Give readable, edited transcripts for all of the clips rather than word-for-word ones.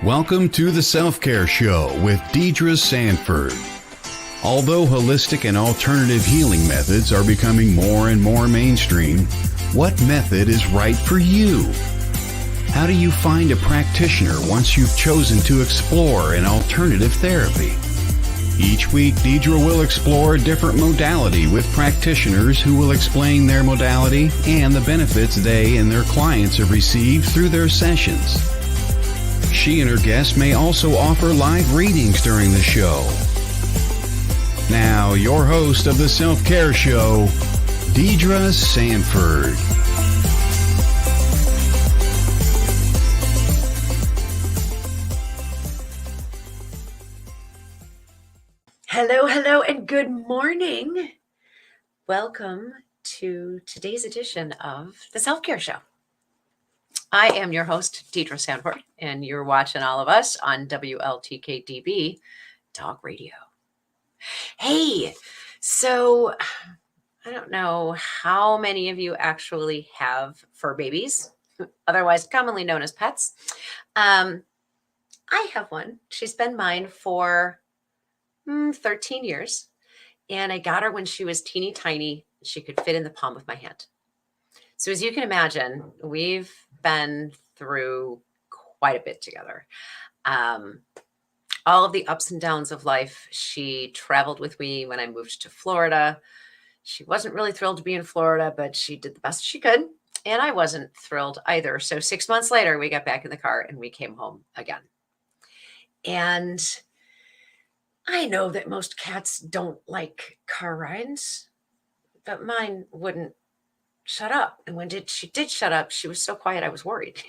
Welcome to the Self-Care Show with Deidre Sanford. Although holistic and alternative healing methods are becoming more and more mainstream, what method is right for you? How do you find a practitioner once you've chosen to explore an alternative therapy? Each week, Deidre will explore a different modality with practitioners who will explain their modality and the benefits they and their clients have received through their sessions. She and her guests may also offer live readings during the show. Now, your host of the Self-Care Show, Deidre Sanford. Hello, and good morning. Welcome to today's edition of the Self-Care Show. I am your host, Deidre Sanford, and you're watching all of us on WLTK-DB Talk Radio. Hey, so I don't know how many of you actually have fur babies, otherwise commonly known as pets. I have one. She's been mine for 13 years, and I got her when she was teeny tiny. She could fit in the palm of my hand. So as you can imagine, we've been through quite a bit together. All of the ups and downs of life. She traveled with me when I moved to Florida. She wasn't really thrilled to be in Florida, but she did the best she could. And I wasn't thrilled either. So 6 months later, we got back in the car and we came home again. And I know that most cats don't like car rides, but mine wouldn't shut up. And when she did shut up, she was so quiet, I was worried,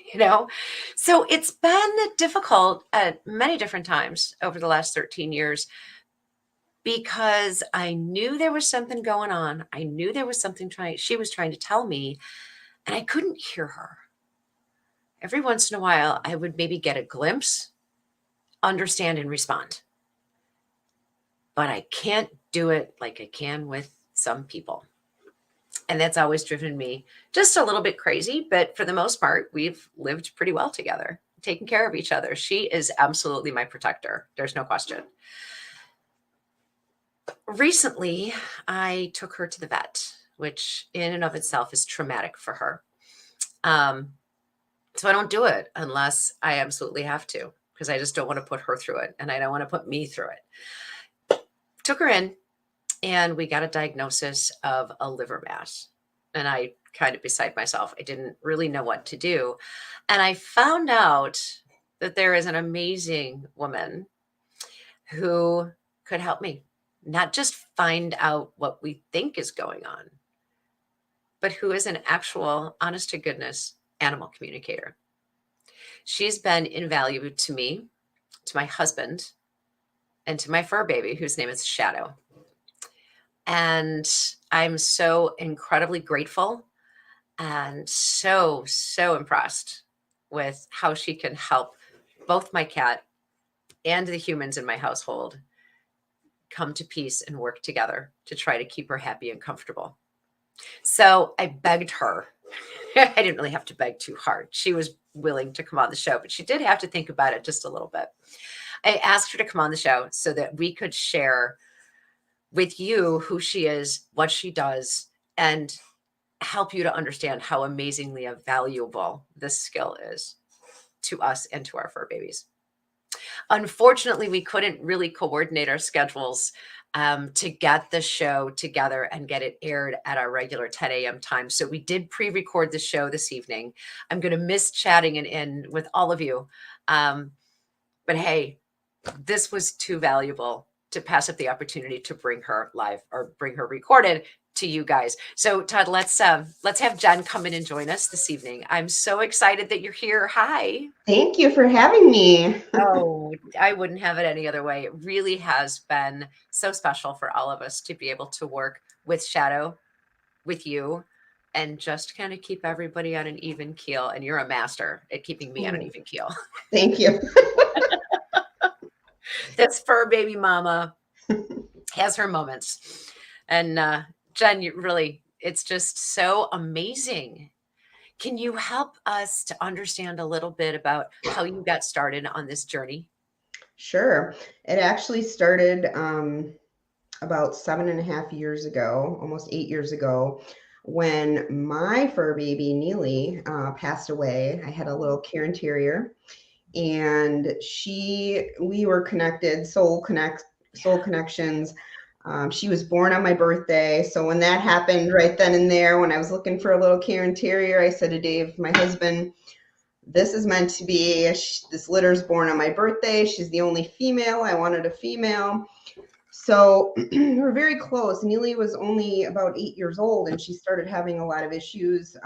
So it's been difficult at many different times over the last 13 years because I knew there was something going on. I knew there was something she was trying to tell me, and I couldn't hear her. Every once in a while, I would maybe get a glimpse, understand, and respond. But I can't do it like I can with some people. And that's always driven me just a little bit crazy. But for the most part, we've lived pretty well together, taking care of each other. She is absolutely my protector. There's no question. Recently, I took her to the vet, which in and of itself is traumatic for her. So I don't do it unless I absolutely have to, because I just don't want to put her through it. And I don't want to put me through it. Took her in. And we got a diagnosis of a liver mass. And I kind of beside myself. I didn't really know what to do. And I found out that there is an amazing woman who could help me, not just find out what we think is going on, but who is an actual, honest to goodness, animal communicator. She's been invaluable to me, to my husband, and to my fur baby, whose name is Shadow. And I'm so incredibly grateful and so impressed with how she can help both my cat and the humans in my household come to peace and work together to try to keep her happy and comfortable. So I begged her. I didn't really have to beg too hard. She was willing to come on the show, but she did have to think about it just a little bit. I asked her to come on the show so that we could share with you who she is, what she does, and help you to understand how amazingly valuable this skill is to us and to our fur babies. Unfortunately, we couldn't really coordinate our schedules to get the show together and get it aired at our regular 10 a.m. time. So we did pre-record the show this evening. I'm going to miss chatting in with all of you. But hey, this was too valuable to pass up the opportunity to bring her live or bring her recorded to you guys. So Todd, let's have Jen come in and join us this evening. I'm so excited that you're here. Hi. Thank you for having me. Oh, I wouldn't have it any other way. It really has been so special for all of us to be able to work with Shadow, with you, and just kind of keep everybody on an even keel. And you're a master at keeping me on an even keel. Thank you. That's fur baby mama has her moments. And Jen, you really, it's just so amazing. Can you help us to understand a little bit about how you got started on this journey? Sure. It actually started about 7.5 years ago, almost 8 years ago, when my fur baby, Neely, passed away. I had a little Karen Terrier, and we were connected, soul connections. She was born on my birthday. So when that happened right then and there, when I was looking for a little Karen Terrier, I said to Dave, my husband, this is meant to be, this litter's born on my birthday. She's the only female. I wanted a female. So we were very close. Neely was only about 8 years old, and she started having a lot of issues.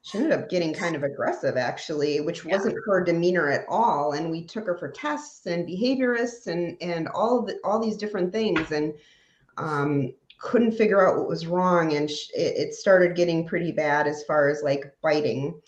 She ended up getting kind of aggressive, actually, which Yeah. wasn't her demeanor at all. And we took her for tests and behaviorists and all these different things, and couldn't figure out what was wrong. And it started getting pretty bad as far as like biting.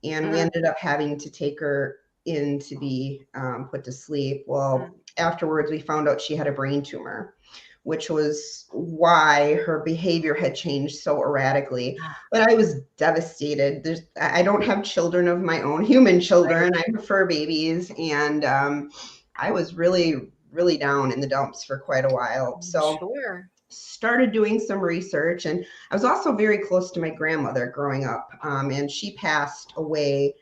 And we ended up having to take her in to be put to sleep. Well, afterwards, we found out she had a brain tumor, which was why her behavior had changed so erratically. But I was devastated. I don't have children of my own, human children. I prefer babies. And I was really, really down in the dumps for quite a while. So Sure. started doing some research, and I was also very close to my grandmother growing up, and she passed away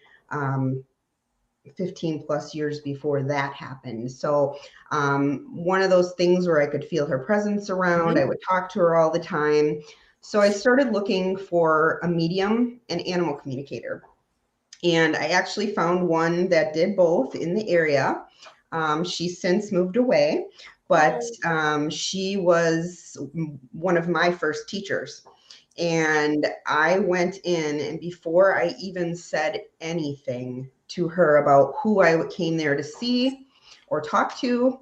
15 plus years before that happened. So one of those things where I could feel her presence around, I would talk to her all the time. So I started looking for a medium and animal communicator, and I actually found one that did both in the area. She's since moved away, but she was one of my first teachers. And I went in, and before I even said anything to her about who I came there to see or talk to,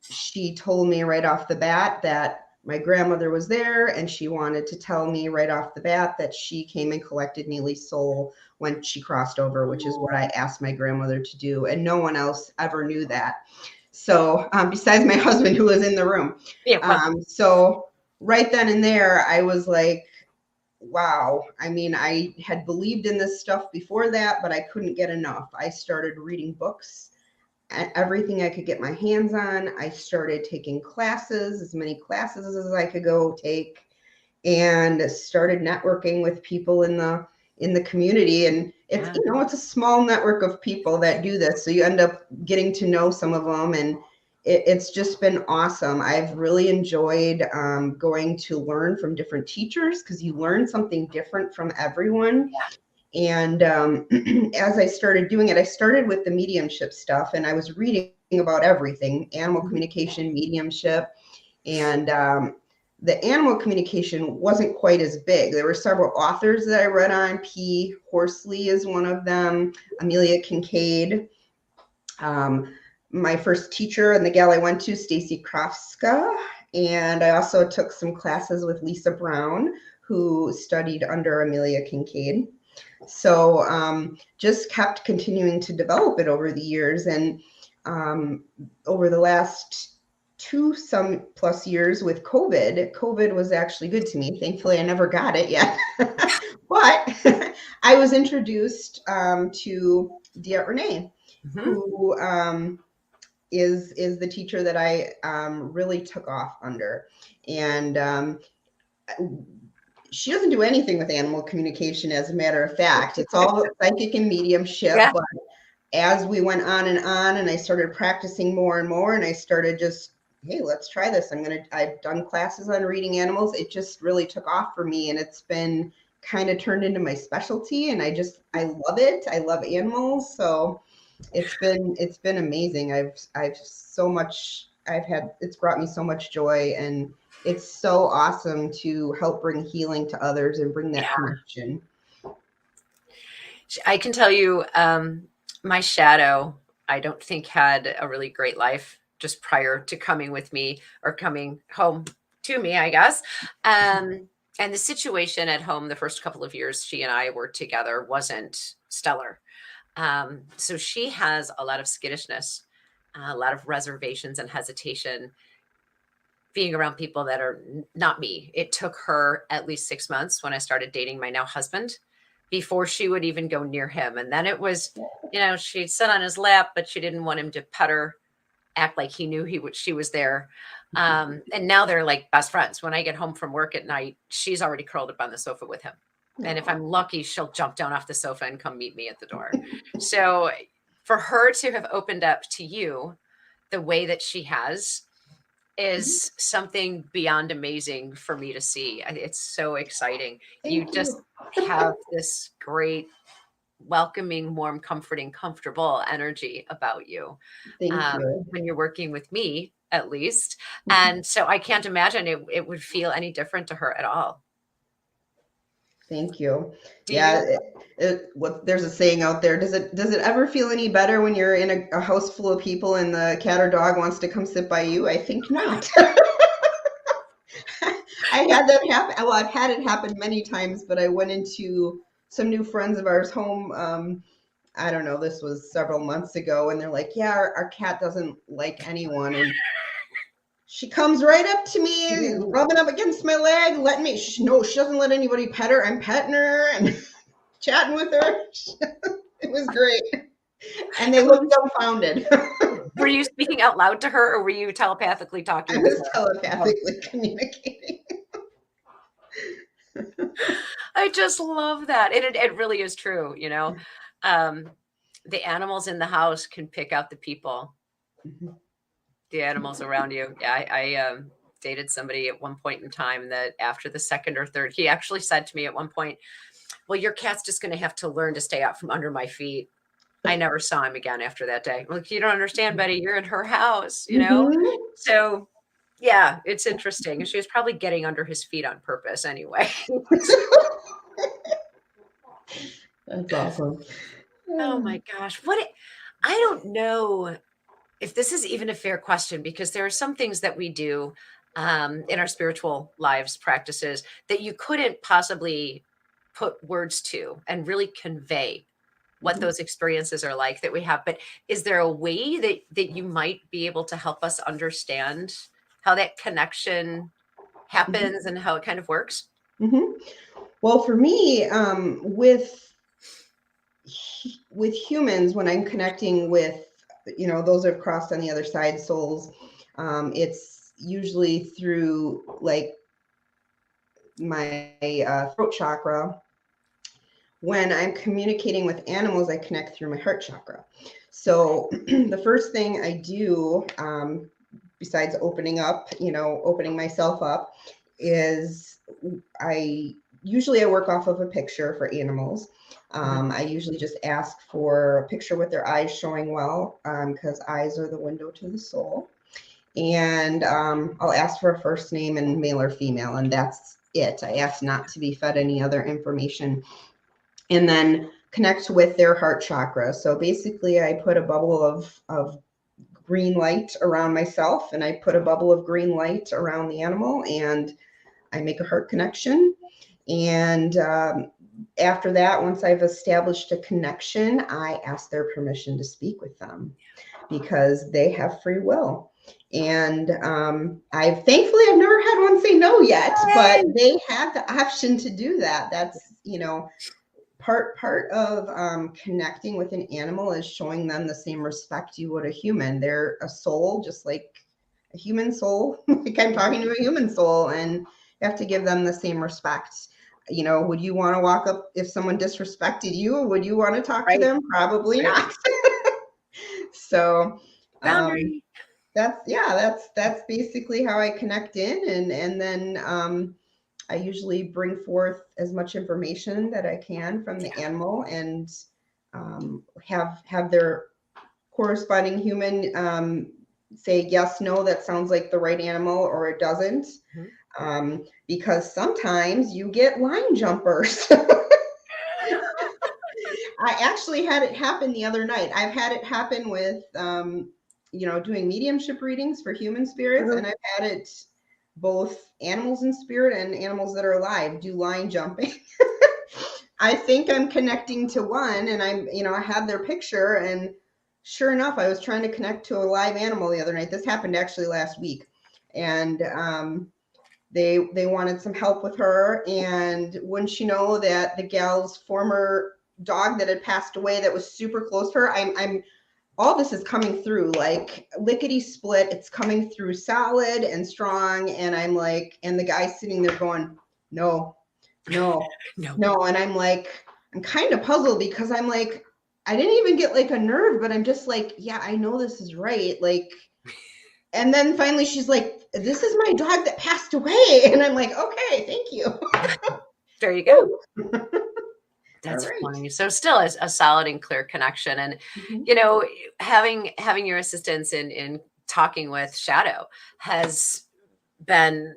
she told me right off the bat that my grandmother was there, and she wanted to tell me right off the bat that she came and collected Neely's soul when she crossed over, which is what I asked my grandmother to do. And no one else ever knew that. So besides my husband, who was in the room. So right then and there, I was like, wow. I mean, I had believed in this stuff before that, but I couldn't get enough. I started reading books, everything I could get my hands on. I started taking classes, as many classes as I could go take, and started networking with people in the community. And it's, it's a small network of people that do this. So you end up getting to know some of them, and it's just been awesome. I've really enjoyed going to learn from different teachers, because you learn something different from everyone. And as I started doing it, I started with the mediumship stuff, and I was reading about everything: animal communication, mediumship, and the animal communication wasn't quite as big. There were several authors that I read on. P. Horsley is one of them, Amelia Kincaid. My first teacher and the gal I went to, Stacy Krafska. And I also took some classes with Lisa Brown, who studied under Amelia Kincaid. So just kept continuing to develop it over the years. And over the last 2+ years with COVID was actually good to me. Thankfully, I never got it yet. But I was introduced to Diet Renee, who is the teacher that I really took off under. And she doesn't do anything with animal communication, as a matter of fact. It's all psychic and mediumship. But as we went on, and I started practicing more and more, and I started just, hey, let's try this. I've done classes on reading animals. It just really took off for me, and it's been kind of turned into my specialty. And I love it. I love animals. So it's been amazing. It's brought me so much joy, and it's so awesome to help bring healing to others and bring that connection. I can tell you, my shadow, I don't think had a really great life just prior to coming with me, or coming home to me, I guess. And the situation at home, the first couple of years she and I were together, wasn't stellar. So she has a lot of skittishness a lot of reservations and hesitation being around people that are not me. It took her at least 6 months when I started dating my now husband before she would even go near him. And then it was, she'd sit on his lap, but she didn't want him to pet her, act like he knew she was there. And now they're like best friends. When I get home from work at night, she's already curled up on the sofa with him. And if I'm lucky, she'll jump down off the sofa and come meet me at the door. So for her to have opened up to you the way that she has is something beyond amazing for me to see. It's so exciting. You just have this great, welcoming, warm, comforting, comfortable energy about you. Thank you. When you're working with me, at least. And so I can't imagine it would feel any different to her at all. Thank you. There's a saying out there. Does it ever feel any better when you're in a house full of people and the cat or dog wants to come sit by you? I think not. I had that happen. Well, I've had it happen many times, but I went into some new friends of ours' home. I don't know, this was several months ago, and they're like, yeah, our cat doesn't like anyone. And she comes right up to me, rubbing up against my leg, she doesn't let anybody pet her. I'm petting her and chatting with her. It was great. And they looked dumbfounded. Were you speaking out loud to her, or were you telepathically talking? I was telepathically communicating. I just love that. And it really is true. The animals in the house can pick out the people. Mm-hmm. The animals around you. Yeah, I dated somebody at one point in time that after the second or third, he actually said to me at one point, well, your cat's just going to have to learn to stay out from under my feet. I never saw him again after that day. Like, you don't understand, Betty, you're in her house, Mm-hmm. So yeah, it's interesting. She was probably getting under his feet on purpose anyway. That's awesome. Oh my gosh. I don't know if this is even a fair question, because there are some things that we do in our spiritual lives, practices, that you couldn't possibly put words to and really convey what those experiences are like that we have. But is there a way that you might be able to help us understand how that connection happens and how it kind of works? Mm-hmm. Well, for me, with humans, when I'm connecting with those that have crossed on the other side, souls, it's usually through like my throat chakra. When I'm communicating with animals, I connect through my heart chakra. So the first thing I do, besides opening myself up, is I work off of a picture for animals. I usually just ask for a picture with their eyes showing well, because eyes are the window to the soul. And I'll ask for a first name and male or female, and that's it. I ask not to be fed any other information. And then connect with their heart chakra. So basically, I put a bubble of green light around myself, and I put a bubble of green light around the animal, and I make a heart connection. And after that, once I've established a connection, I ask their permission to speak with them, because they have free will. And I've never had one say no yet, but they have the option to do that. That's, part of connecting with an animal is showing them the same respect you would a human. They're a soul, just like a human soul. Like I'm talking to a human soul, and you have to give them the same respect. Would you want to walk up if someone disrespected you? Would you want to talk to them? Probably not. So that's basically how I connect in, and then I usually bring forth as much information that I can from the animal, and have their corresponding human say yes, no, that sounds like the right animal, or it doesn't. Mm-hmm. Because sometimes you get line jumpers. I actually had it happen the other night. I've had it happen with, doing mediumship readings for human spirits, and I've had it both animals in spirit and animals that are alive do line jumping. I think I'm connecting to one, and I have their picture, and sure enough, I was trying to connect to a live animal the other night. This happened actually last week. And they wanted some help with her. And wouldn't you know that the gal's former dog that had passed away that was super close to her, I'm all this is coming through like lickety split. It's coming through solid and strong. And I'm like, and the guy's sitting there going, no, no, No. no. And I'm like, I'm kind of puzzled because I'm like, I didn't even get like a nerve, but I'm just like, yeah, I know this is right. Like, and then finally she's like, this is my dog that passed away. And I'm like, okay, thank you. There you go. Woo. That's All right. funny. So still a solid and clear connection. And, Mhm. you know, having your assistance in talking with Shadow has been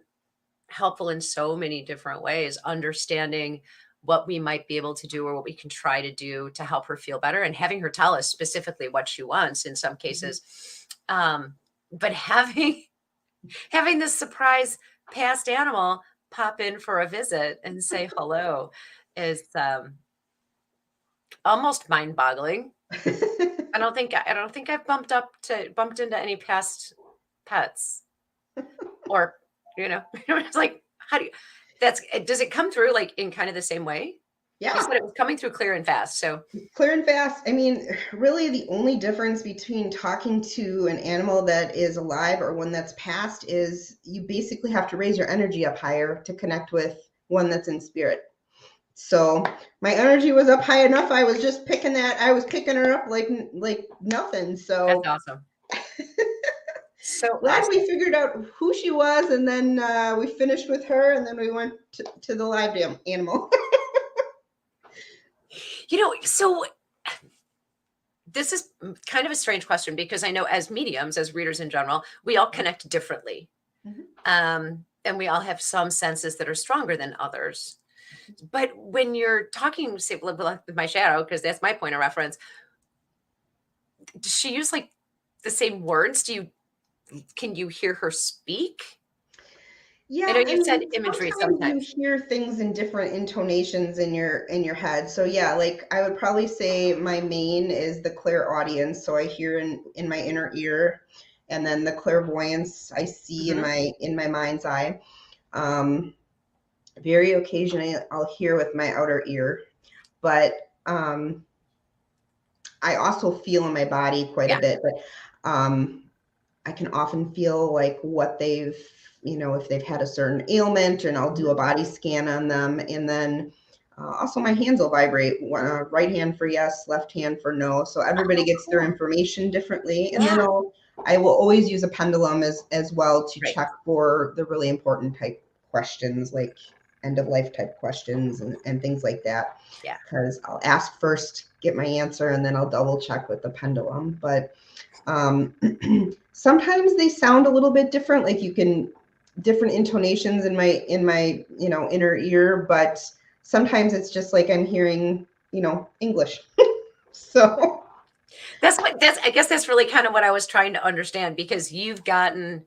helpful in so many different ways, understanding what we might be able to do or what we can try to do to help her feel better, and having her tell us specifically what she wants in some cases. But having this surprise past animal pop in for a visit and say hello is almost mind-boggling. I don't think I've bumped into any past pets, or it's like, how do you? Does it come through like in kind of the same way? Yeah. You said it was coming through clear and fast. So Clear and fast. I mean, really the only difference between talking to an animal that is alive or one that's passed is you basically have to raise your energy up higher to connect with one that's in spirit. So my energy was up high enough. I was just picking her up like nothing. So that's awesome. So glad awesome. we figured out who she was, and then we finished with her, and then we went to the live animal. So this is kind of a strange question, because I know as mediums, as readers in general, we all connect differently. And we all have some senses that are stronger than others. But when you're talking, say, with my shadow, because that's my point of reference, does she use like the same words? Can you hear her speak? Yeah, I know you said imagery sometimes you hear things in different intonations in your head. So yeah, like I would probably say my main is the clairaudience. So I hear in my inner ear, and then the clairvoyance I see in my mind's eye. Very occasionally I'll hear with my outer ear, but I also feel in my body quite a bit. But I can often feel like what they've, if they've had a certain ailment, and I'll do a body scan on them. And then also my hands will vibrate, right hand for yes, left hand for no. So everybody gets their information differently. And then I will always use a pendulum as well to check for the really important type questions, like end of life type questions and things like that. Yeah. Because I'll ask first, get my answer, and then I'll double check with the pendulum. But sometimes they sound a little bit different, like different intonations in my inner ear, but sometimes it's just like I'm hearing English. So I guess that's really kind of what I was trying to understand, because you've gotten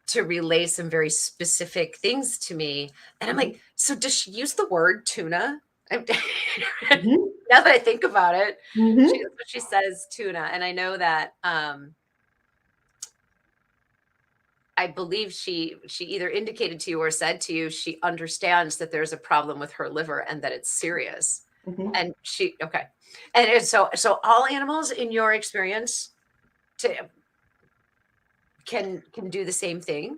to relay some very specific things to me, and I'm like, so does she use the word tuna? Now that I think about it, she says tuna, and I know that I believe she either indicated to you or said to you she understands that there's a problem with her liver and that it's serious. And and so all animals in your experience can do the same thing.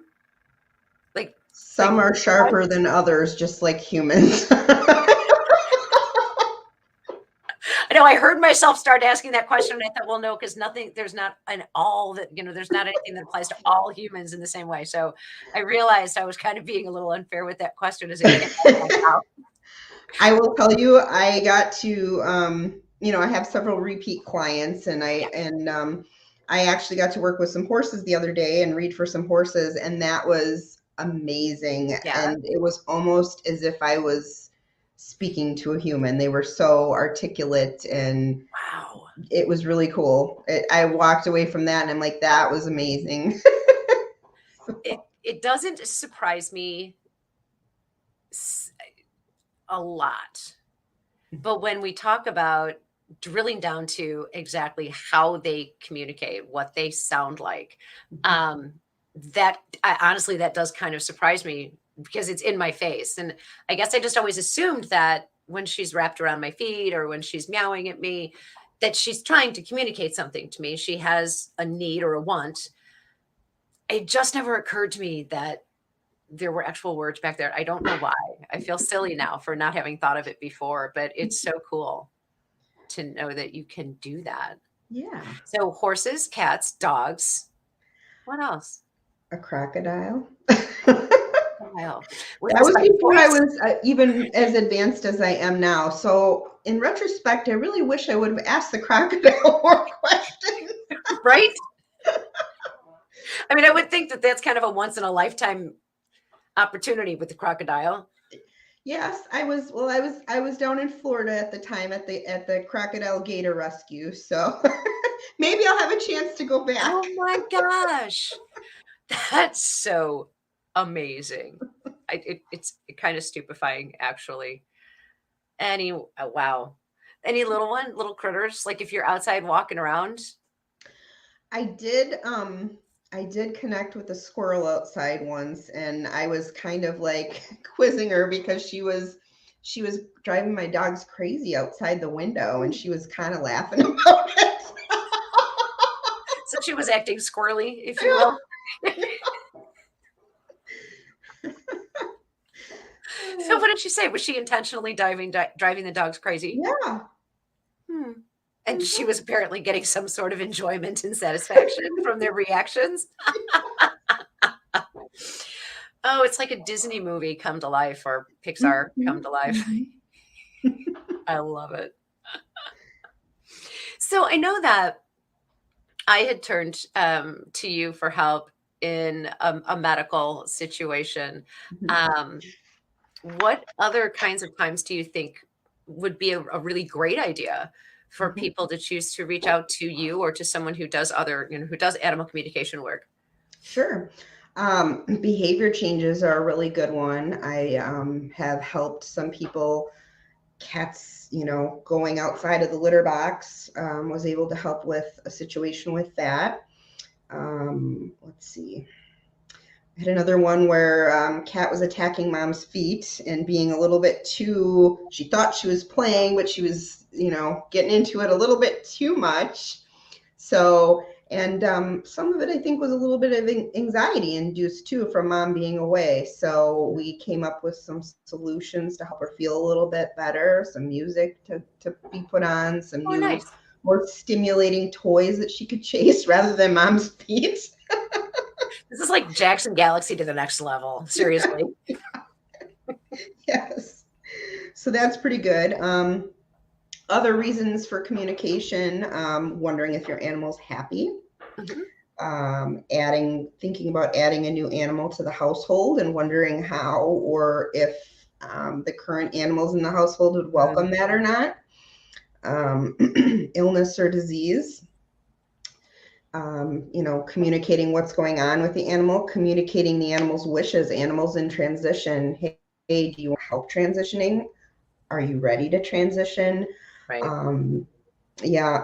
Like some are sharper than others, just like humans. I know I heard myself start asking that question, and I thought, well, no, because there's not there's not anything that applies to all humans in the same way. So I realized I was kind of being a little unfair with that question as it came out. I will tell you, I got to, I have several repeat clients, and I actually got to work with some horses the other day and read for some horses, and that was amazing. And it was almost as if I was speaking to a human. They were so articulate, and wow, it was really cool. I walked away from that and I'm like, that was amazing. It doesn't surprise me a lot, but when we talk about drilling down to exactly how they communicate, what they sound like. Honestly, that does kind of surprise me because it's in my face. And I guess I just always assumed that when she's wrapped around my feet or when she's meowing at me, that she's trying to communicate something to me. She has a need or a want. It just never occurred to me that there were actual words back there. I don't know why. I feel silly now for not having thought of it before, but it's so cool to know that you can do that. Yeah. So horses, cats, dogs. What else? A crocodile. Wow. That was before I was even as advanced as I am now. So in retrospect, I really wish I would have asked the crocodile more questions. Right? I mean, I would think that that's kind of a once in a lifetime opportunity with the crocodile. Yes, I was down in Florida at the time at the crocodile gator rescue. So maybe I'll have a chance to go back. Oh my gosh. That's so amazing. It's kind of stupefying, actually. Wow. Any little critters, like if you're outside walking around? I did connect with a squirrel outside once, and I was kind of like quizzing her because she was driving my dogs crazy outside the window, and she was kind of laughing about it. So she was acting squirrely, if you will. So what did she say? Was she intentionally driving the dogs crazy? Yeah. And she was apparently getting some sort of enjoyment and satisfaction from their reactions. Oh, it's like a Disney movie come to life or Pixar come to life. I love it. So I know that I had turned to you for help in a medical situation. What other kinds of times do you think would be a really great idea for people to choose to reach out to you or to someone who does who does animal communication work? Sure. Behavior changes are a really good one. I have helped some people, cats, going outside of the litter box, was able to help with a situation with that. Let's see. I had another one where cat was attacking mom's feet and being a little bit too, she thought she was playing, but she was, getting into it a little bit too much. So, and some of it I think was a little bit of anxiety induced too from mom being away. So we came up with some solutions to help her feel a little bit better, some music to be put on, some new, more stimulating toys that she could chase rather than mom's feet. This is like Jackson Galaxy to the next level. Seriously. Yes. So that's pretty good. Other reasons for communication, wondering if your animal's happy. Thinking about adding a new animal to the household and wondering how or if the current animals in the household would welcome that or not. Illness or disease. Communicating what's going on with the animal, communicating the animal's wishes, animals in transition. Hey, do you want help transitioning? Are you ready to transition? Right.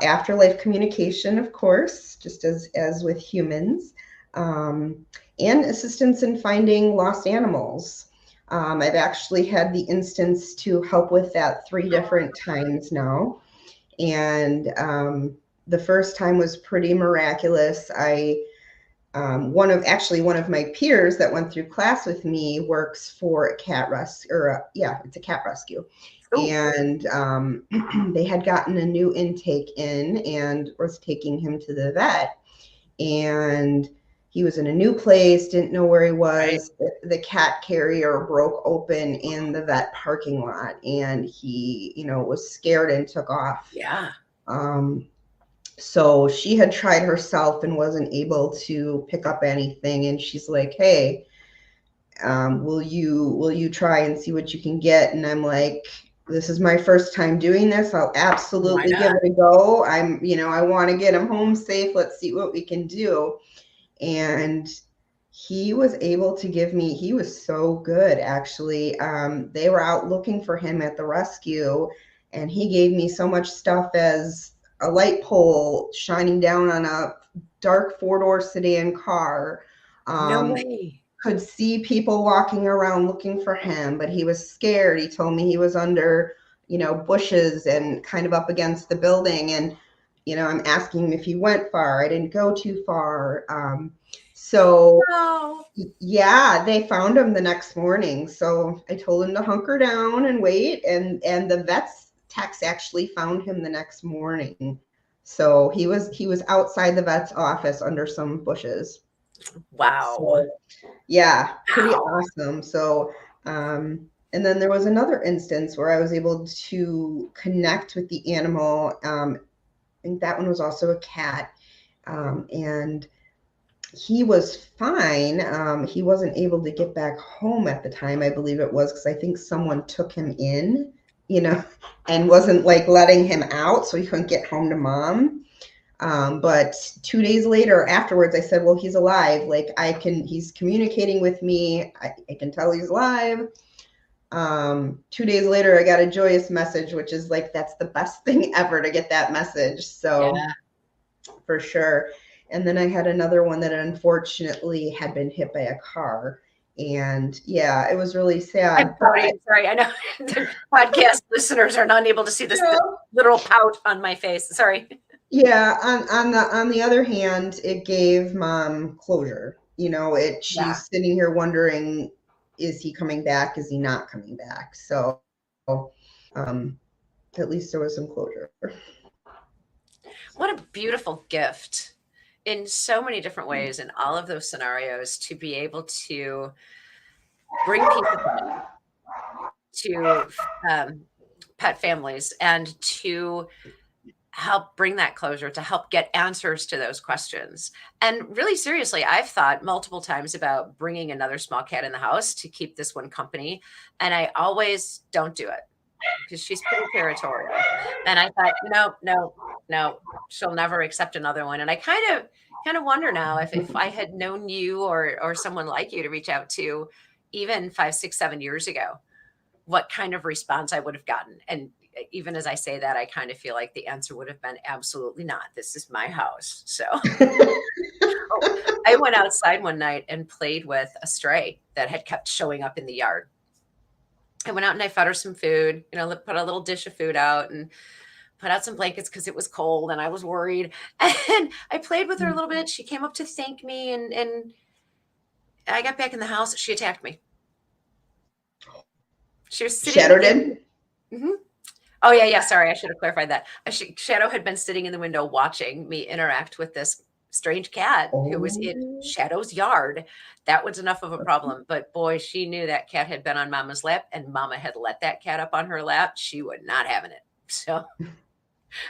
Afterlife communication, of course, just as with humans, and assistance in finding lost animals. I've actually had the instance to help with that 3 different times now. And the first time was pretty miraculous. One of my peers that went through class with me works for a cat rescue, it's a cat rescue. Ooh. And they had gotten a new intake in and was taking him to the vet. And he was in a new place, didn't know where he was. Right. The cat carrier broke open in the vet parking lot, and he, was scared and took off. Yeah. So she had tried herself and wasn't able to pick up anything. And she's like, hey, will you try and see what you can get? And I'm like, this is my first time doing this. I'll absolutely give it a go. I want to get him home safe. Let's see what we can do. And he was able to he was so good, actually. They were out looking for him at the rescue, And he gave me so much stuff as a light pole shining down on a dark 4-door sedan car. No way. Could see people walking around looking for him, but he was scared. He told me he was under, bushes and kind of up against the building. And, I'm asking him if he went far. I didn't go too far. So yeah, they found him the next morning. So I told him to hunker down and wait. And the vet's techs actually found him the next morning. So he was outside the vet's office under some bushes. Wow. So, yeah, pretty awesome. So, and then there was another instance where I was able to connect with the animal. I think that one was also a cat. And he was fine. He wasn't able to get back home at the time, I believe it was, because I think someone took him in, and wasn't like letting him out, so he couldn't get home to mom. But 2 days later afterwards, I said, well, he's alive. Like he's communicating with me. I can tell he's alive. 2 days later, I got a joyous message, which is like, that's the best thing ever to get that message. So yeah, for sure. And then I had another one that unfortunately had been hit by a car. And yeah, it was really sad. I'm sorry. I know the podcast listeners are not able to see this literal pout on my face. Sorry. Yeah. On the other hand, it gave mom closure. She's sitting here wondering, is he coming back? Is he not coming back? So at least there was some closure. What a beautiful gift in so many different ways in all of those scenarios, to be able to bring people to pet families and to help bring that closure, to help get answers to those questions. And really seriously, I've thought multiple times about bringing another small cat in the house to keep this one company. And I always don't do it because she's pretty territorial. And I thought, no, she'll never accept another one. And I kind of wonder now if I had known you or someone like you to reach out to even 5, 6, 7 years ago, what kind of response I would have gotten. And even as I say that, I kind of feel like the answer would have been absolutely not. This is my house. So I went outside one night and played with a stray that had kept showing up in the yard. I went out and I fed her some food, put a little dish of food out and put out some blankets because it was cold and I was worried. And I played with her a little bit. She came up to thank me, and I got back in the house. She attacked me. She was sitting. Shadow did? Mm-hmm. Oh, yeah. Sorry, I should have clarified that. Shadow had been sitting in the window watching me interact with this strange cat who was in Shadow's yard. That was enough of a problem. But boy, she knew that cat had been on Mama's lap, and Mama had let that cat up on her lap. She was not having it. So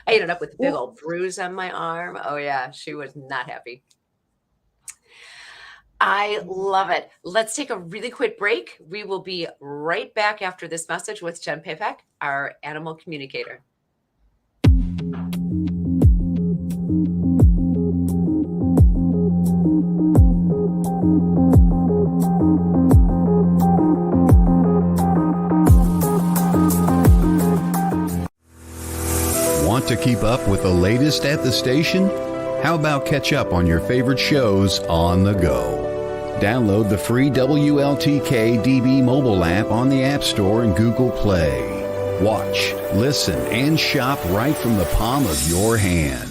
I ended up with a big old bruise on my arm. Oh, yeah, she was not happy. I love it. Let's take a really quick break. We will be right back after this message with Jen Papak, our animal communicator. Want to keep up with the latest at the station? How about catch up on your favorite shows on the go? Download the free WLTK-DB mobile app on the App Store and Google Play. Watch, listen, and shop right from the palm of your hand.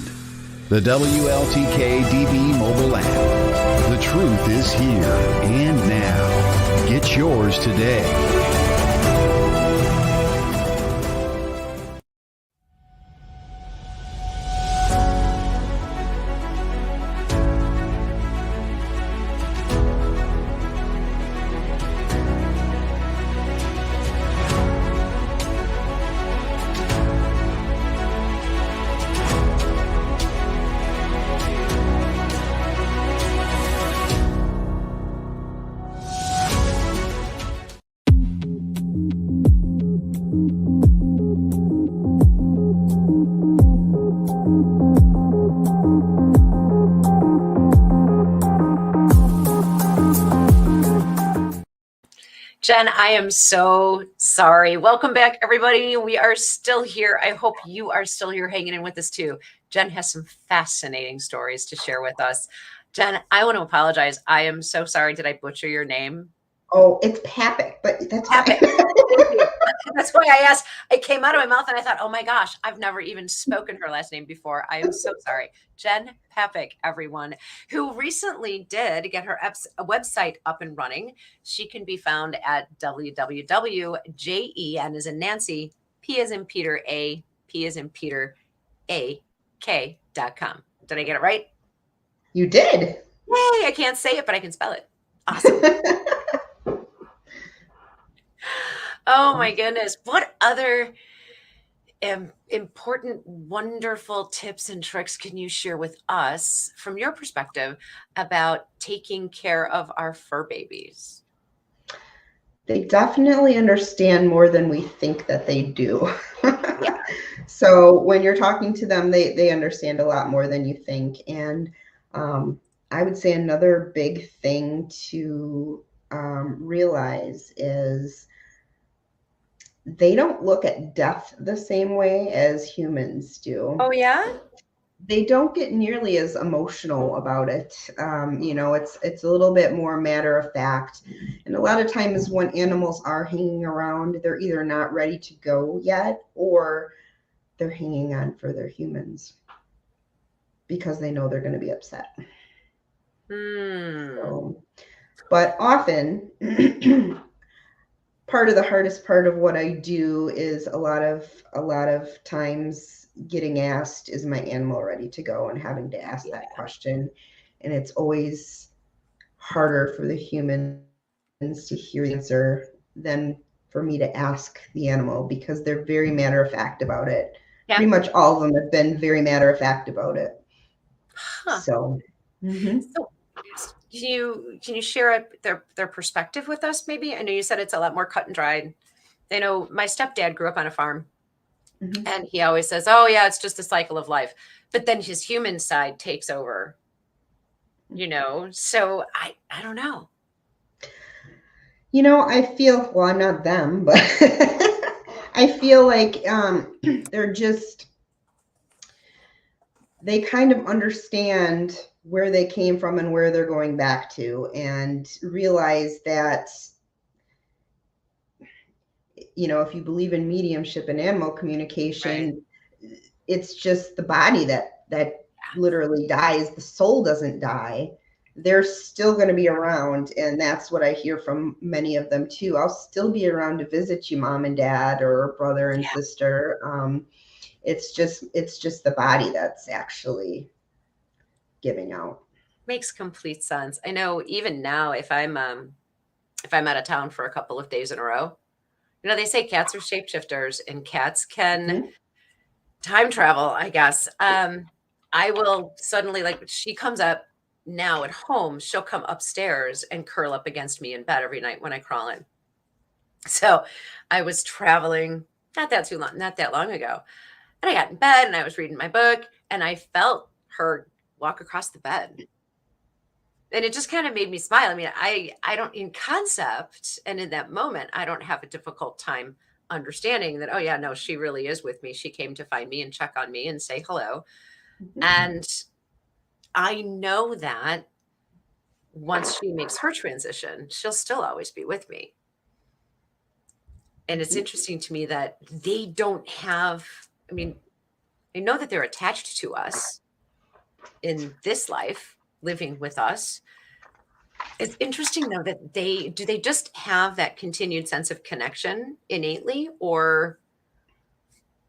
The WLTK-DB mobile app. The truth is here and now. Get yours today. Jen, I am so sorry. Welcome back, everybody. We are still here. I hope you are still here hanging in with us too. Jen has some fascinating stories to share with us. Jen, I want to apologize. I am so sorry. Did I butcher your name? Oh, it's Papak, but that's fine. Papak. Thank you. That's why I asked. It came out of my mouth and I thought, oh my gosh, I've never even spoken her last name before. I am so sorry. Jen Papak, everyone, who recently did get her website up and running. She can be found at www.JEN as in Nancy, P as in Peter, A, P as in Peter, AK.com. Did I get it right? You did. Yay, I can't say it, but I can spell it. Awesome. Oh my goodness. What other important, wonderful tips and tricks can you share with us from your perspective about taking care of our fur babies? They definitely understand more than we think that they do. Yeah. So when you're talking to them, they understand a lot more than you think. And I would say another big thing to realize is they don't look at death the same way as humans do. Oh, yeah? They don't get nearly as emotional about it. It's a little bit more matter of fact. And a lot of times when animals are hanging around, they're either not ready to go yet, or they're hanging on for their humans because they know they're going to be upset. So, but often part of the hardest part of what I do is a lot of times getting asked, is my animal ready to go, and having to ask that question. And it's always harder for the humans to hear the answer than for me to ask the animal, because they're very matter of fact about it. Yeah. Pretty much all of them have been very matter of fact about it. Huh. So, so can you share their perspective with us maybe? I know you said it's a lot more cut and dried. I know my stepdad grew up on a farm, and he always says, oh yeah, it's just a cycle of life. But then his human side takes over, so I don't know. I feel, well, I'm not them, but I feel like they're just, they kind of understand where they came from and where they're going back to, and realize that, if you believe in mediumship and animal communication, right, it's just the body that literally dies. The soul doesn't die. They're still going to be around. And that's what I hear from many of them too. I'll still be around to visit you, mom and dad, or brother and sister. It's just the body that's actually giving out. Makes complete sense. I know even now, if I'm out of town for a couple of days in a row, they say cats are shapeshifters and cats can time travel, I guess. I will suddenly, like, she comes up now at home, she'll come upstairs and curl up against me in bed every night when I crawl in. So I was traveling not that long ago, and I got in bed and I was reading my book, and I felt her walk across the bed. And it just kind of made me smile. I mean, I don't, in concept and in that moment, I don't have a difficult time understanding that, oh yeah, no, she really is with me. She came to find me and check on me and say hello. And I know that once she makes her transition, she'll still always be with me. And it's interesting to me that they don't have, I mean, I know that they're attached to us in this life, living with us. It's interesting though that they just have that continued sense of connection innately, or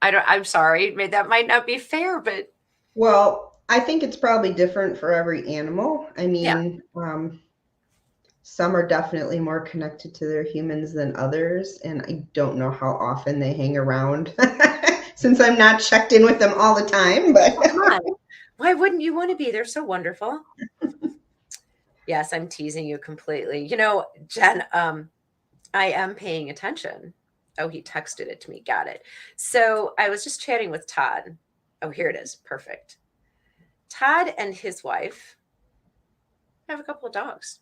I'm sorry, that might not be fair, but. Well, I think it's probably different for every animal. I mean, some are definitely more connected to their humans than others, and I don't know how often they hang around since I'm not checked in with them all the time. But come on. Why wouldn't you want to be? They're so wonderful. Yes, I'm teasing you completely. Jen, I am paying attention. Oh, he texted it to me. Got it. So I was just chatting with Todd. Oh, here it is. Perfect. Todd and his wife have a couple of dogs.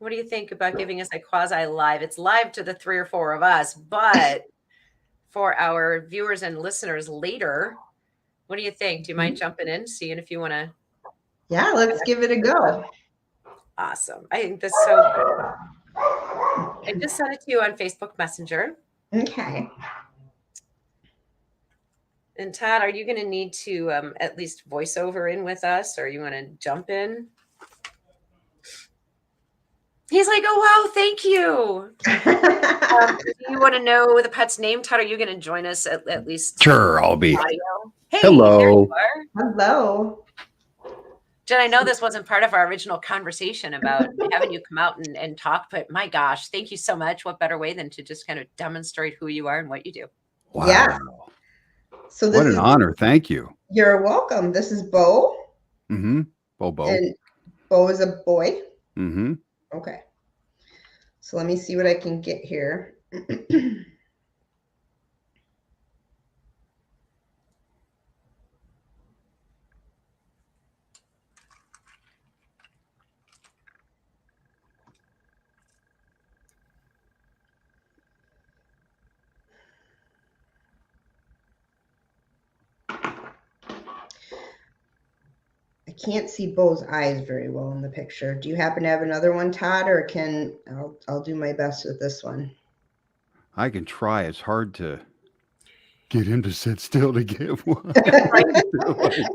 What do you think about giving us a quasi live? It's live to the 3 or 4 of us, but for our viewers and listeners later, what do you think? Do you mind jumping in, seeing if you want to? Yeah, let's give it a go. Awesome. I think this is so good. I just sent it to you on Facebook Messenger. Okay. And Todd, are you going to need to at least voice over in with us, or you want to jump in? He's like, oh, wow, thank you. Do you want to know the pet's name, Todd? Are you going to join us at least? Sure, I'll be. Audio? Hey, Hello. there you are. Hello. Jen, I know this wasn't part of our original conversation about having you come out and talk, but my gosh, thank you so much. What better way than to just kind of demonstrate who you are and what you do? Wow. Yeah. So this What an honor. Thank you. You're welcome. This is Bo. Mm-hmm. Bo. And Bo is a boy. Mm-hmm. Okay. So let me see what I can get here. I can't see Bo's eyes very well in the picture. Do you happen to have another one, Todd, or I'll do my best with this one. I can try. It's hard to get him to sit still to get one.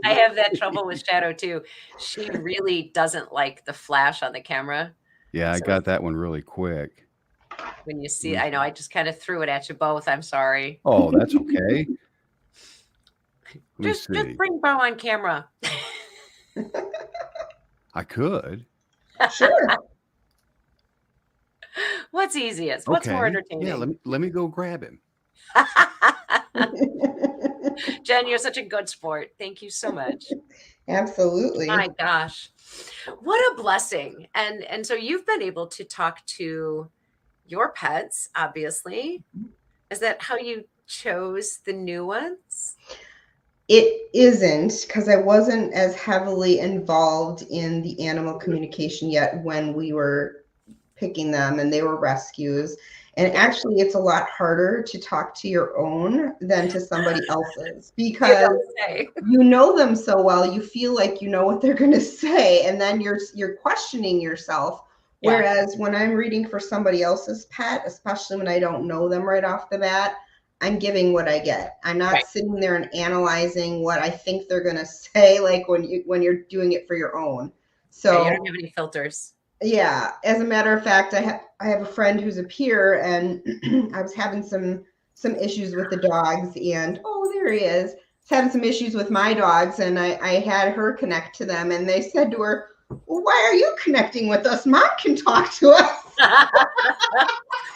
I have that trouble with Shadow too. She really doesn't like the flash on the camera. Yeah, I got that one really quick. When you see, I know I just kind of threw it at you both. I'm sorry. Oh, that's okay. Just bring Bo on camera. I could. Sure. What's easiest? What's more entertaining? Yeah, let me go grab him. Jen, you're such a good sport. Thank you so much. Absolutely. My gosh. What a blessing. And so you've been able to talk to your pets, obviously. Is that how you chose the new ones? It isn't, because I wasn't as heavily involved in the animal communication yet when we were picking them and they were rescues. And actually, it's a lot harder to talk to your own than to somebody else's, because you know them so well, you feel like you know what they're going to say, and then you're questioning yourself. Whereas when I'm reading for somebody else's pet, especially when I don't know them right off the bat, I'm giving what I get. I'm not sitting there and analyzing what I think they're going to say, like when you're doing it for your own. So you don't have any filters. Yeah, as a matter of fact, I have a friend who's a peer, and I was having some issues with the dogs, and there he is. I was having some issues with my dogs, and I had her connect to them, and they said to her, well, why are you connecting with us? Mom can talk to us.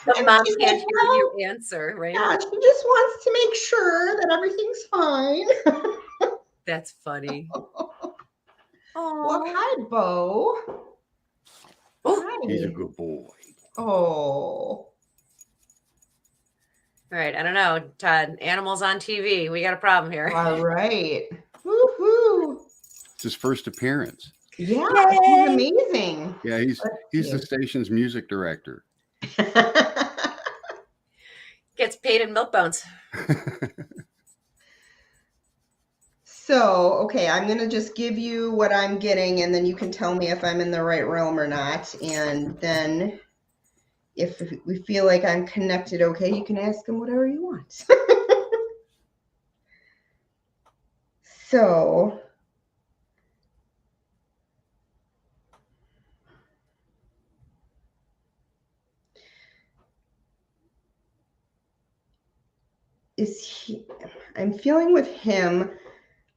The mom can't hear you answer, right? Yeah, she just wants to make sure that everything's fine. That's funny. Well, hi, Bo. Oh, he's a good boy. Oh. All right. I don't know, Todd. Animals on TV. We got a problem here. All right. Woohoo. It's his first appearance. Yeah, he's amazing. Yeah, he's the station's music director. Gets paid in milk bones. So, okay, I'm going to just give you what I'm getting, and then you can tell me if I'm in the right realm or not. And then if we feel like I'm connected, okay, you can ask him whatever you want. So, I'm feeling with him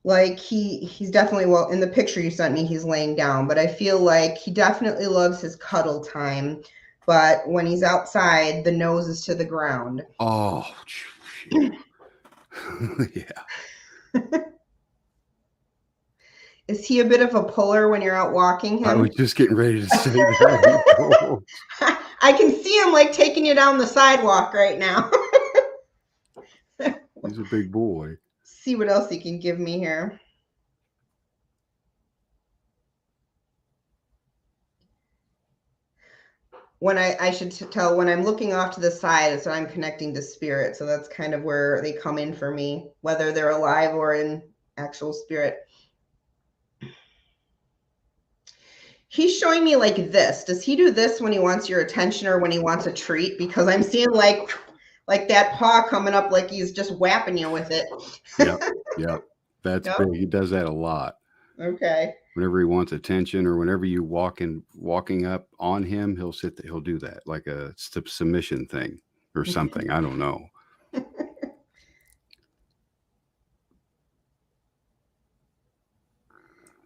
like he's definitely, well, in the picture you sent me, he's laying down, but I feel like he definitely loves his cuddle time. But when he's outside, the nose is to the ground. Oh, yeah. Is he a bit of a puller when you're out walking him? I was just getting ready to say that. I can see him like taking you down the sidewalk right now. He's a big boy. See what else he can give me here. when I should tell when I'm looking off to the side, so I'm connecting to spirit. So that's kind of where they come in for me, whether they're alive or in actual spirit. He's showing me like this. Does he do this when he wants your attention or when he wants a treat? Because I'm seeing like that paw coming up like he's just whapping you with it. Yep. That's Yep. big. He does that a lot. Okay. Whenever he wants attention, or whenever you walking up on him, he'll do that, like a submission thing or something. I don't know.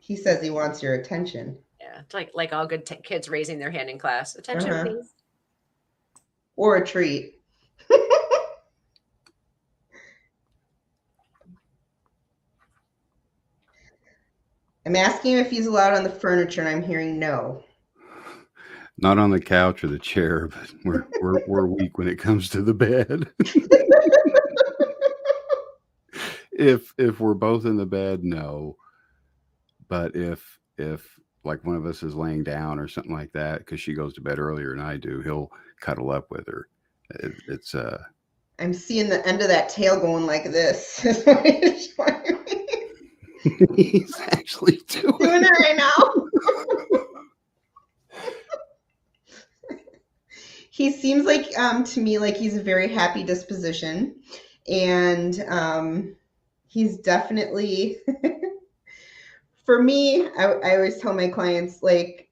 He says he wants your attention. Yeah, it's like all good kids raising their hand in class. Attention, please. Or a treat. I'm asking him if he's allowed on the furniture, and I'm hearing no. Not on the couch or the chair, but we're weak when it comes to the bed. If we're both in the bed, no. But if like one of us is laying down or something like that, because she goes to bed earlier than I do, he'll cuddle up with her. It's I'm seeing the end of that tail going like this. He's actually doing it right now. He seems like to me like he's a very happy disposition, and he's definitely for me, I always tell my clients, like,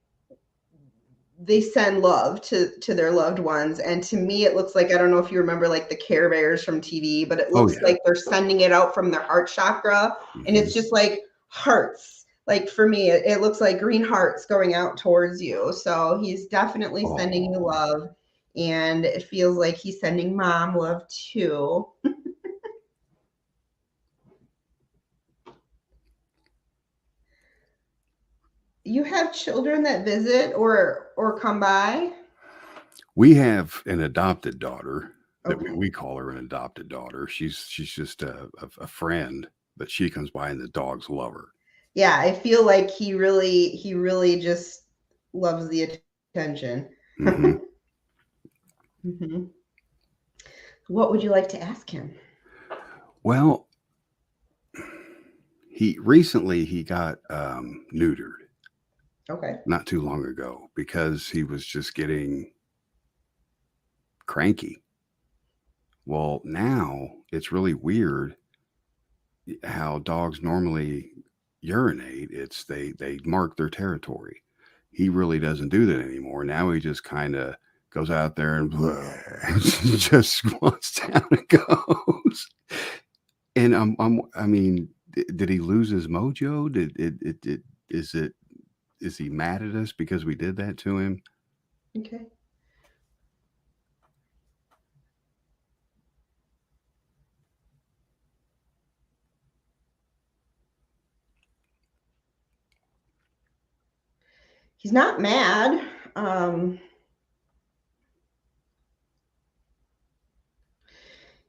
they send love to their loved ones, and to me it looks like, I don't know if you remember like the Care Bears from TV, but it looks like they're sending it out from their heart chakra, and it's just like hearts. Like for me, it looks like green hearts going out towards you. So he's definitely sending you love, and it feels like he's sending mom love too. You have children that visit or come by? We have an adopted daughter that we call her an adopted daughter. She's just a friend, but she comes by and the dogs love her. Yeah, I feel like he really just loves the attention. What would you like to ask him? Well, he recently got neutered. Okay. Not too long ago, because he was just getting cranky. Well, now it's really weird how dogs normally urinate. It's they mark their territory. He really doesn't do that anymore. Now he just kind of goes out there and just squats down and goes. And I mean, did he lose his mojo? Is he mad at us because we did that to him? Okay. He's not mad.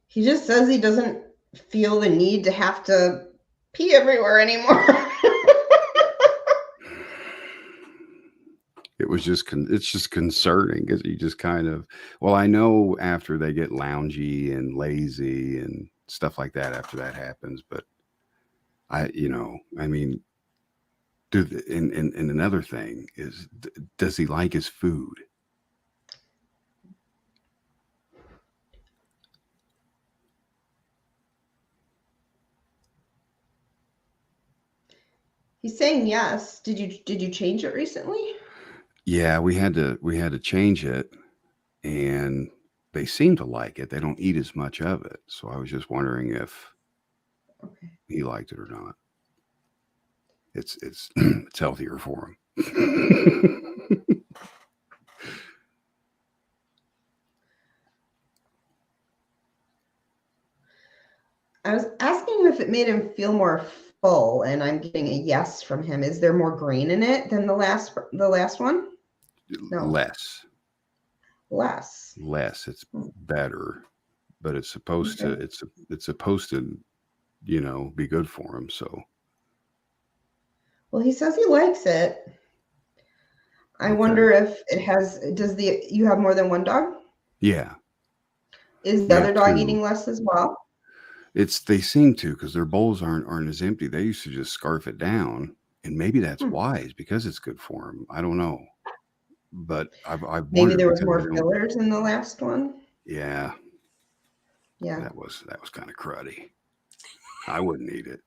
He just says he doesn't feel the need to have to pee everywhere anymore. It's just concerning, because you just kind of, well, I know after they get loungy and lazy and stuff like that, after that happens, but I mean, and another thing is, does he like his food? He's saying yes. Did you change it recently? Yeah, we had to change it, and they seem to like it. They don't eat as much of it. So I was just wondering if he liked it or not. It's it's healthier for him. I was asking him if it made him feel more full, and I'm getting a yes from him. Is there more grain in it than the last one? No. Less. It's better, but it's supposed to. It's supposed to, be good for him. So. Well, he says he likes it. I Okay. wonder if you have more than one dog? Yeah. Is We the have other dog 2. eating less as well? They seem to, because their bowls aren't as empty. They used to just scarf it down, and maybe that's Hmm. why, is because it's good for them. I don't know, but I've Maybe wondered there was because they more don't. fillers in the last one. Yeah, Yeah. that was kind of cruddy. I wouldn't eat it.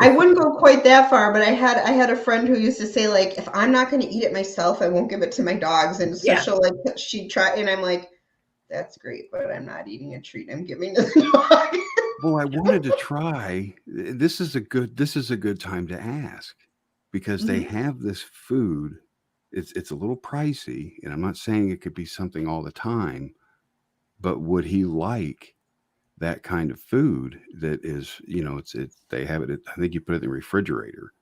I wouldn't go quite that far, but I had a friend who used to say, like, if I'm not going to eat it myself, I won't give it to my dogs. And so Yeah. she'd try, and I'm like, that's great, but I'm not eating a treat I'm giving to the dog. Well, I wanted to try. This is a good time to ask, because they Mhm. have this food. It's a little pricey, and I'm not saying it could be something all the time, but would he like that kind of food that is, they have it, I think you put it in the refrigerator.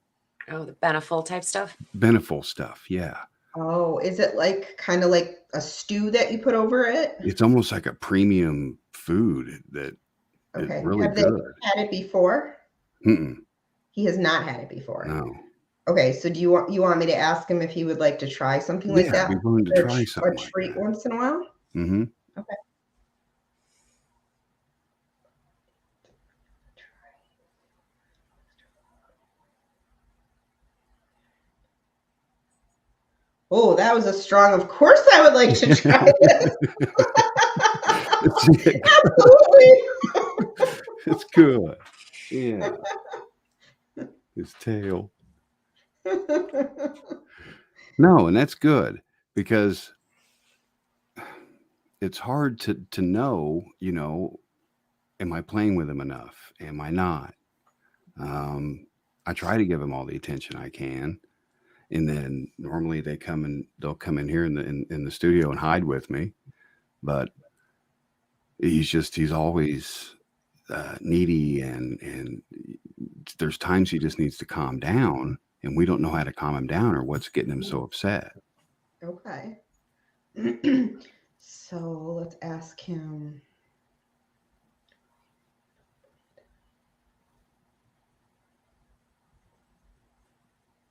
Oh, the Beneful type stuff. Beneful stuff, yeah. Oh, is it like kind of like a stew that you put over it? It's almost like a premium food that is Okay. really Have they good. had it before? Mm-mm, He has not had it before. no. Okay, so do you want me to ask him if he would like to try something like Yeah, I'd that? be willing to A, try a something like treat that. once in a while? Mm-hmm. Okay. Oh, that was a strong, of course I would like to try this. Absolutely. It's good. Yeah. His tail. No, and that's good, because it's hard to know, am I playing with him enough? Am I not? I try to give him all the attention I can, and then normally they'll come in here in the studio and hide with me, but he's always needy, and there's times he just needs to calm down, and we don't know how to calm him down or what's getting him so upset. Okay. So let's ask him.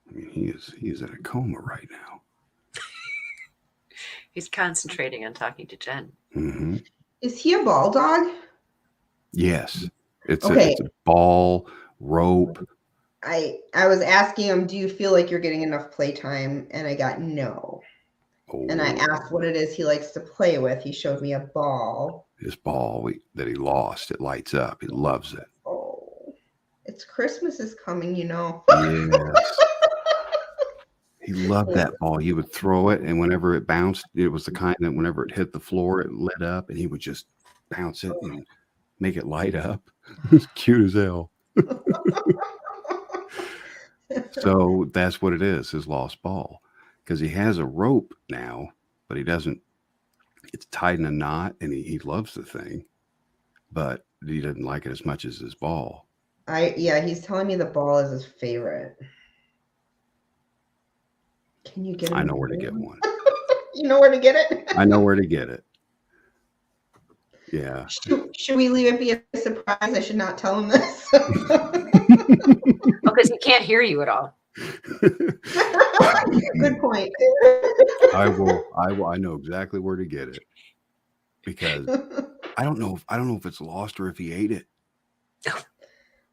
I mean, he is in a coma right now. He's concentrating on talking to Jen. Mm-hmm. Is he a ball dog? Yes, it's Okay. a ball rope. I was asking him, do you feel like you're getting enough playtime? And I got no. And I Oh, asked what it is he likes to play with. He showed me a ball. his ball that he lost, it lights up. He loves it. Oh, it's Christmas is coming, Yes. He loved that ball. He would throw it, and whenever it bounced, it was the kind that whenever it hit the floor, it lit up, and he would just bounce it and make it light up. It was cute as hell. So that's what it is, his lost ball. Because he has a rope now, but he doesn't, it's tied in a knot, and he loves the thing, but he doesn't like it as much as his ball. Yeah, he's telling me the ball is his favorite. Can you get him? I know where to get one. You know where to get it? I know where to get it. Yeah. Should we leave it be a surprise? I should not tell him this. Because he can't hear you at all. Good point. I will. I know exactly where to get it, because I don't know if it's lost or if he ate it.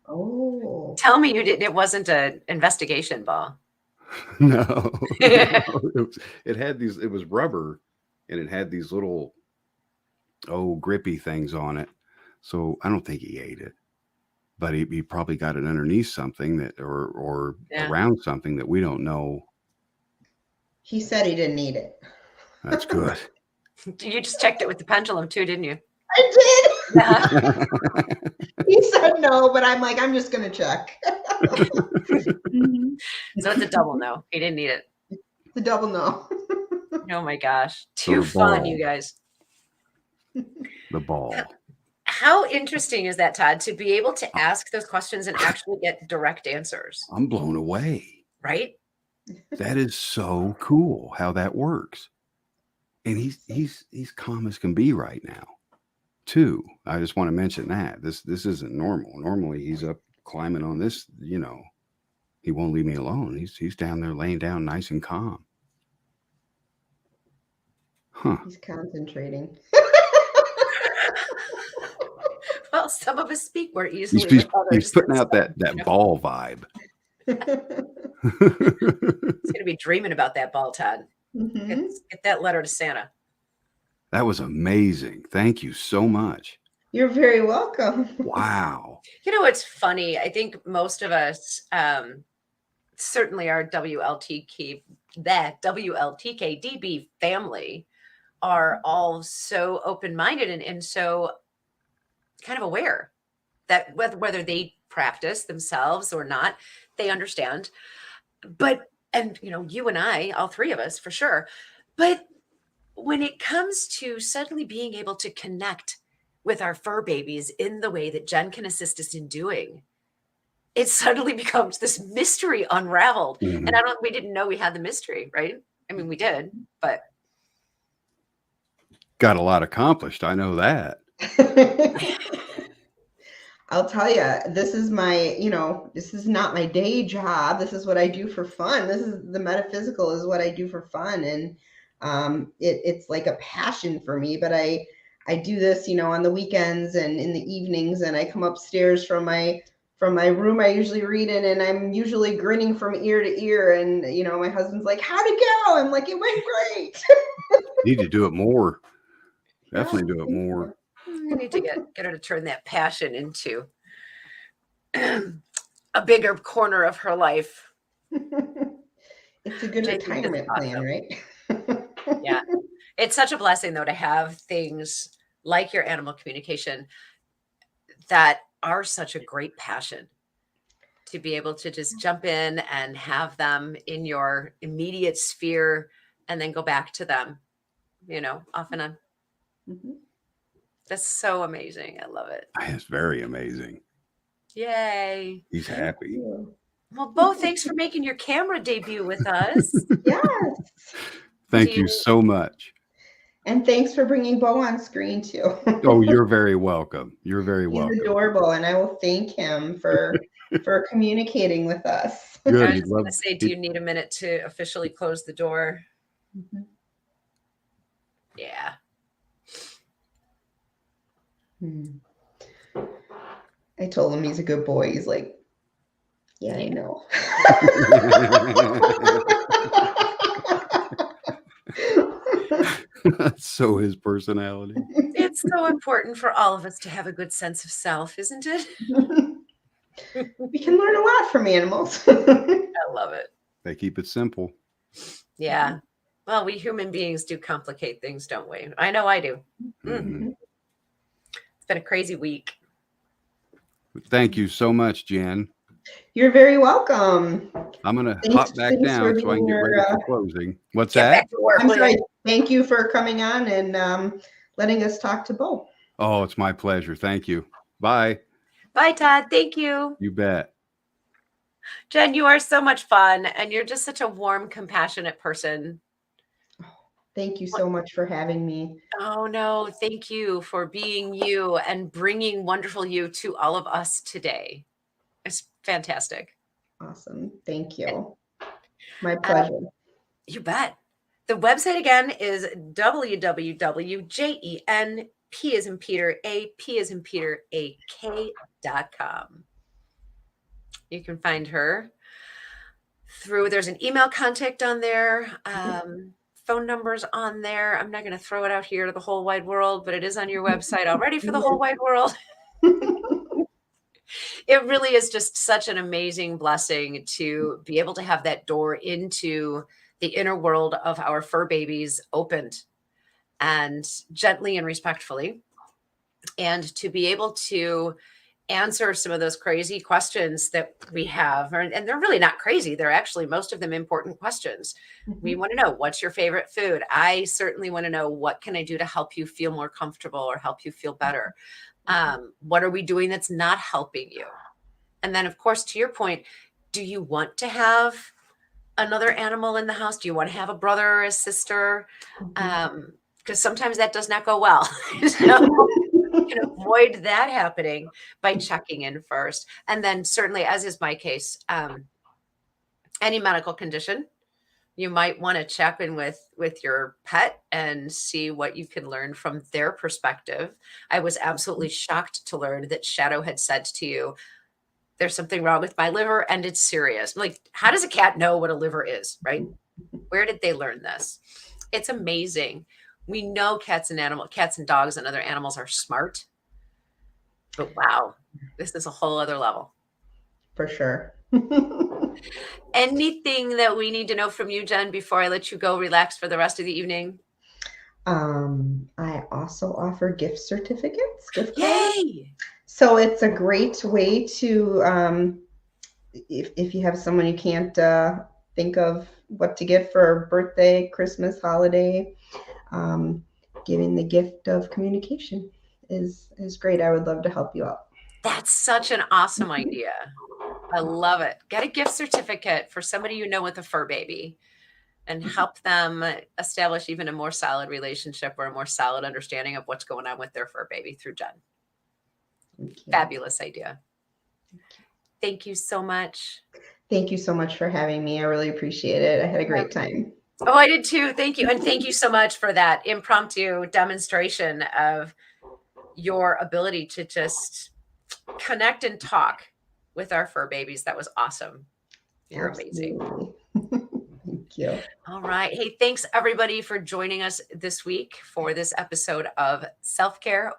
Oh. Tell me you didn't. It wasn't an investigation ball. No. It was rubber, and it had these little grippy things on it. So I don't think he ate it, but he probably got it underneath something or around something that we don't know. He said he didn't eat it. That's good. You just checked it with the pendulum too, didn't you? I did. Uh-huh. He said no, but I'm like, I'm just gonna check. So it's a double no. He didn't eat it. The double no. Oh my gosh. Too fun, you guys. The ball. How interesting is that, Todd, to be able to ask those questions and actually get direct answers? I'm blown away. Right? That is so cool how that works. And he's calm as can be right now, too. I just want to mention that. This isn't normal. Normally he's up climbing on this, he won't leave me alone. He's down there laying down nice and calm. Huh. He's concentrating. Well, some of us speak more easily than others. He's putting out that ball vibe. He's going to be dreaming about that ball, Todd. Mm-hmm. Get that letter to Santa. That was amazing. Thank you so much. You're very welcome. Wow. It's funny. I think most of us, certainly our WLTK-DB family, are all so open-minded and so kind of aware that whether they practice themselves or not, they understand. And you and I, all three of us for sure. But when it comes to suddenly being able to connect with our fur babies in the way that Jen can assist us in doing, it suddenly becomes this mystery unraveled. Mm-hmm. And we didn't know we had the mystery, right? I mean, we did, but got a lot accomplished. I know that. I'll tell you, this is this is not my day job. This is what I do for fun. The metaphysical is what I do for fun. And it's like a passion for me, but I do this, on the weekends and in the evenings, and I come upstairs from my room I usually read in, and I'm usually grinning from ear to ear. And, my husband's like, how'd it go? I'm like, it went great. Need to do it more. Definitely do it more. I need to get her to turn that passion into a bigger corner of her life. It's a good retirement plan, right? Yeah. It's such a blessing, though, to have things like your animal communication that are such a great passion, to be able to just jump in and have them in your immediate sphere and then go back to them, off and on. Mm-hmm. That's so amazing. I love it. It's very amazing. Yay. He's happy. Well, Bo, thanks for making your camera debut with us. Yes. Thank you so much. And thanks for bringing Bo on screen too. Oh, you're very welcome. You're very welcome. He's adorable, and I will thank him for communicating with us. Good. I was going to say, do you need a minute to officially close the door? Mm-hmm. Yeah. I told him he's a good boy. He's like, yeah, I know. That's so his personality. It's so important for all of us to have a good sense of self, isn't it? We can learn a lot from animals. I love it. They keep it simple. Yeah. Well, we human beings do complicate things, don't we? I know I do. Mm-hmm. It's been a crazy week. Thank you so much, Jen. You're very welcome. I'm going to hop back down so I can get ready for closing. What's that? I'm sorry. Thank you for coming on and letting us talk to Bo. Oh, it's my pleasure. Thank you. Bye. Bye, Todd. Thank you. You bet. Jen, you are so much fun, and you're just such a warm, compassionate person. Thank you so much for having me. Oh, no. Thank you for being you and bringing wonderful you to all of us today. It's fantastic. Awesome. Thank you. My pleasure. You bet. The website again is www.JENP.com. You can find her there's an email contact on there, phone numbers on there. I'm not going to throw it out here to the whole wide world, but it is on your website already for the whole wide world. It really is just such an amazing blessing to be able to have that door into the inner world of our fur babies opened and gently and respectfully, and to be able to answer some of those crazy questions that we have. And they're really not crazy. They're actually, most of them, important questions. Mm-hmm. We want to know, what's your favorite food? I certainly want to know, what can I do to help you feel more comfortable or help you feel better? What are we doing that's not helping you? And then, of course, to your point, do you want to have another animal in the house? Do you want to have a brother or a sister? Because sometimes that does not go well. You can avoid that happening by checking in first. And then certainly, as is my case, any medical condition, you might want to check in with your pet and see what you can learn from their perspective. I was absolutely shocked to learn that Shadow had said to you, there's something wrong with my liver and it's serious. I'm like, how does a cat know what a liver is, right? Where did they learn this? It's amazing. We know cats and dogs and other animals are smart, but wow, this is a whole other level. For sure. Anything that we need to know from you, Jen, before I let you go relax for the rest of the evening? I also offer gift certificates, gift cards. Yay! So it's a great way to, if you have someone you can't think of what to get for birthday, Christmas, holiday, giving the gift of communication is great. I would love to help you out. That's such an awesome idea. I love it. Get a gift certificate for somebody you know with a fur baby and help them establish even a more solid relationship or a more solid understanding of what's going on with their fur baby through Jen. Fabulous idea. Thank you so much. Thank you so much for having me. I really appreciate it. I had a great time. Oh, I did too. Thank you. And thank you so much for that impromptu demonstration of your ability to just connect and talk with our fur babies. That was awesome. You're amazing. Thank you. All right. Hey, thanks everybody for joining us this week for this episode of Self-Care.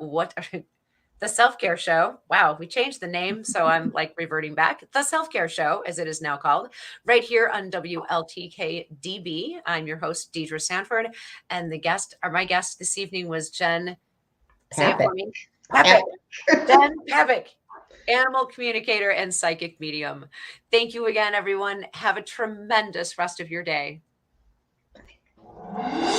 The Self-Care Show. Wow, we changed the name, so I'm like reverting back. The Self-Care Show, as it is now called, right here on WLTK-DB. I'm your host, Deidre Sanford, and my guest this evening was Jen. Say it for me. Papak. Jen Papak, animal communicator and psychic medium. Thank you again, everyone. Have a tremendous rest of your day. Bye.